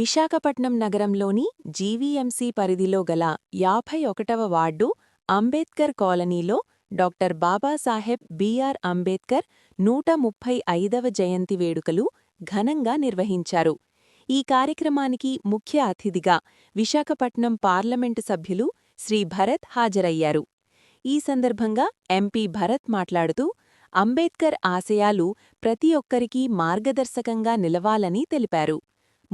విశాఖపట్నం నగరంలోని జీవీఎంసీ పరిధిలో గల 51వ వార్డు అంబేద్కర్ కాలనీలో డాక్టర్ బాబాసాహెబ్ బీఆర్ అంబేద్కర్ 135వ జయంతి వేడుకలు ఘనంగా నిర్వహించారు. ఈ కార్యక్రమానికి ముఖ్య అతిథిగా విశాఖపట్నం పార్లమెంటు సభ్యులు శ్రీ భరత్ హాజరయ్యారు. ఈ సందర్భంగా ఎంపీ భరత్ మాట్లాడుతూ అంబేద్కర్ ఆశయాలు ప్రతి ఒక్కరికీ మార్గదర్శకంగా నిలవాలని తెలిపారు.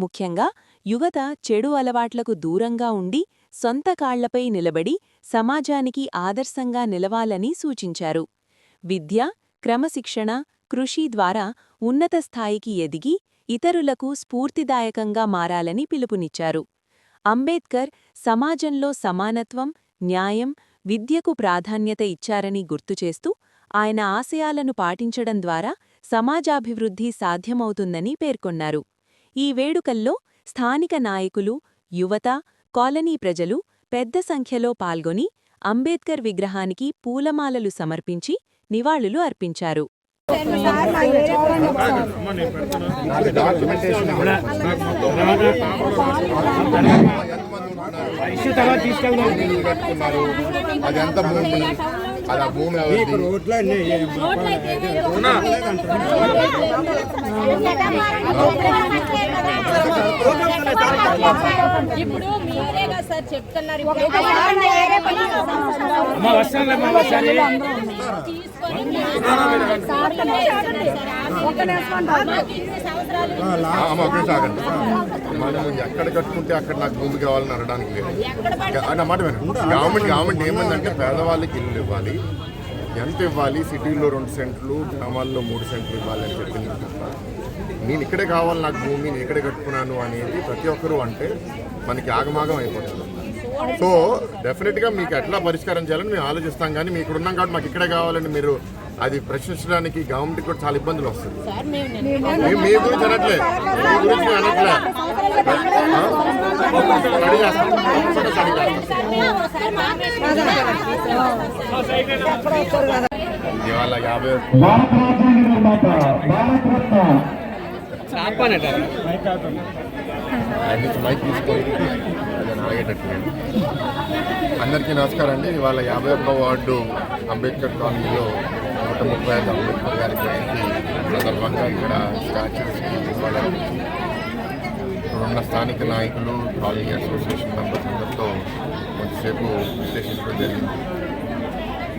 ముఖ్యంగా యువత చెడు అలవాట్లకు దూరంగా ఉండి సొంత కాళ్లపై నిలబడి సమాజానికి ఆదర్శంగా నిలవాలని సూచించారు. విద్య, క్రమశిక్షణ, కృషి ద్వారా ఉన్నత స్థాయికి ఎదిగి ఇతరులకు స్ఫూర్తిదాయకంగా మారాలని పిలుపునిచ్చారు. అంబేద్కర్ సమాజంలో సమానత్వం, న్యాయం, విద్యకు ప్రాధాన్యత ఇచ్చారని గుర్తుచేస్తూ ఆయన ఆశయాలను పాటించడం ద్వారా సమాజాభివృద్ధి సాధ్యమవుతుందని పేర్కొన్నారు. ఈ వేడుకల్లో స్థానిక నాయకులు, యువత, కాలనీ ప్రజలు పెద్ద సంఖ్యలో పాల్గొని అంబేద్కర్ విగ్రహానికి పూలమాలలు సమర్పించి నివాళులు అర్పించారు. ఇప్పుడు మీరేగా సార్ చెప్తున్నారు మనం ఎక్కడ కట్టుకుంటే అక్కడ నాకు భూమి కావాలని అనడానికి లేదు అన్నమాట. గవర్నమెంట్ ఏమందంటే పేదవాళ్ళకి ఇల్లు ఇవ్వాలి, ఎంత ఇవ్వాలి, సిటీలో 2 సెంట్లు, గ్రామాల్లో 3 సెంట్లు ఇవ్వాలి అని చెప్పింది తప్ప నేను ఇక్కడే కావాలి నాకు భూమి, నేను ఇక్కడే కట్టుకున్నాను అనేది ప్రతి ఒక్కరూ అంటే మనకి ఆగమాగం అయిపోతుంది. సో డెఫినెట్గా మీకు ఎట్లా పరిష్కారం చేయాలని మేము ఆలోచిస్తాం, కానీ మీకు ఉన్నాం కాబట్టి మాకు ఇక్కడే కావాలని మీరు అది ప్రశ్నించడానికి గవర్నమెంట్కి కూడా చాలా ఇబ్బందులు వస్తుంది. మీ గురించి అనట్లే, మీ గురించి అనట్లే, ఇవాళ 50 మైక్ తీసుకొని అది ఆగేటట్టు. అందరికీ నమస్కారం అండి. ఇవాళ 51వ వార్డు అంబేద్కర్ కాలనీలో 135 అంబేద్కర్ గారి జయంతి సందర్భంగా ఇక్కడ స్టాచ్యూస్కి ఇవాళ ఇప్పుడున్న స్థానిక నాయకులు, కాలనీ అసోసియేషన్ మెంబర్స్ అందరితో కొంతసేపు విశ్లేషించడం జరిగింది.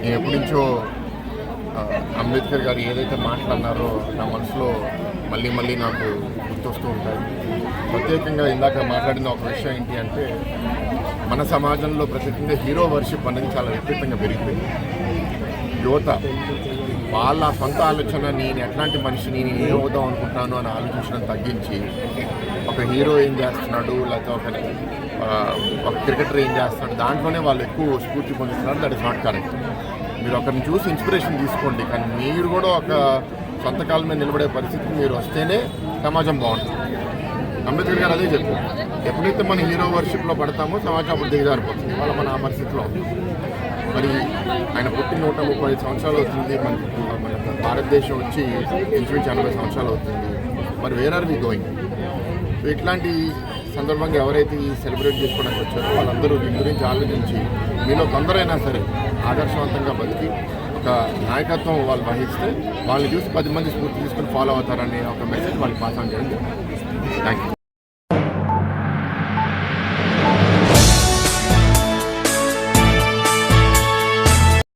నేను ఎప్పటి నుంచో అంబేద్కర్ గారు ఏదైతే మాట్లాడినారో నా మనసులో మళ్ళీ మళ్ళీ నాకు గుర్తొస్తూ ఉంటాయి. ప్రత్యేకంగా ఇందాక మాట్లాడిన ఒక విషయం ఏంటి అంటే, మన సమాజంలో ప్రత్యేకంగా హీరో వర్షిప్ అనేది చాలా విపరీతంగా పెరిగిపోయింది. యువత వాళ్ళ సొంత ఆలోచన, నేను ఎట్లాంటి మనిషిని, నేను ఏమవుదాం అనుకుంటున్నాను అని ఆలోచించడం తగ్గించి ఒక హీరో ఏం చేస్తున్నాడు, లేకపోతే ఒక క్రికెటర్ ఏం చేస్తున్నాడు, దాంట్లోనే వాళ్ళు ఎక్కువ స్ఫూర్తి పొందుతున్నారు. That is not correct. మీరు ఒకరిని చూసి ఇన్స్పిరేషన్ తీసుకోండి, కానీ మీరు కూడా ఒక సొంత కాలం మీద నిలబడే పరిస్థితికి మీరు వస్తేనే సమాజం బాగుంటుంది. అంబేద్కర్ గారు అదే చెప్పారు, ఎప్పుడైతే మన హీరో వర్షిప్లో పడతామో సమాజం అప్పుడు దిగజారిపోతుంది. వాళ్ళ మన ఆ పరిస్థితిలో మరి ఆయన పుట్టి 135 సంవత్సరాలు అవుతుంది. మన భారతదేశం వచ్చి ఇంచుమించు 80 సంవత్సరాలు అవుతుంది. మరి where are we going? So ఇట్లాంటి సందర్భంగా ఎవరైతే ఈ సెలబ్రేట్ చేసుకోవడానికి వచ్చారో వాళ్ళందరూ దీని గురించి ఆలోచించి మీలో కొందరైనా సరే ఆదర్శవంతంగా బతికి ఒక నాయకత్వం వాళ్ళు వహిస్తే వాళ్ళని చూసి 10 మంది స్ఫూర్తి తీసుకొని ఫాలో అవుతారనే ఒక మెసేజ్ వాళ్ళకి పాస్ ఆన్ చేయండి. Thank you.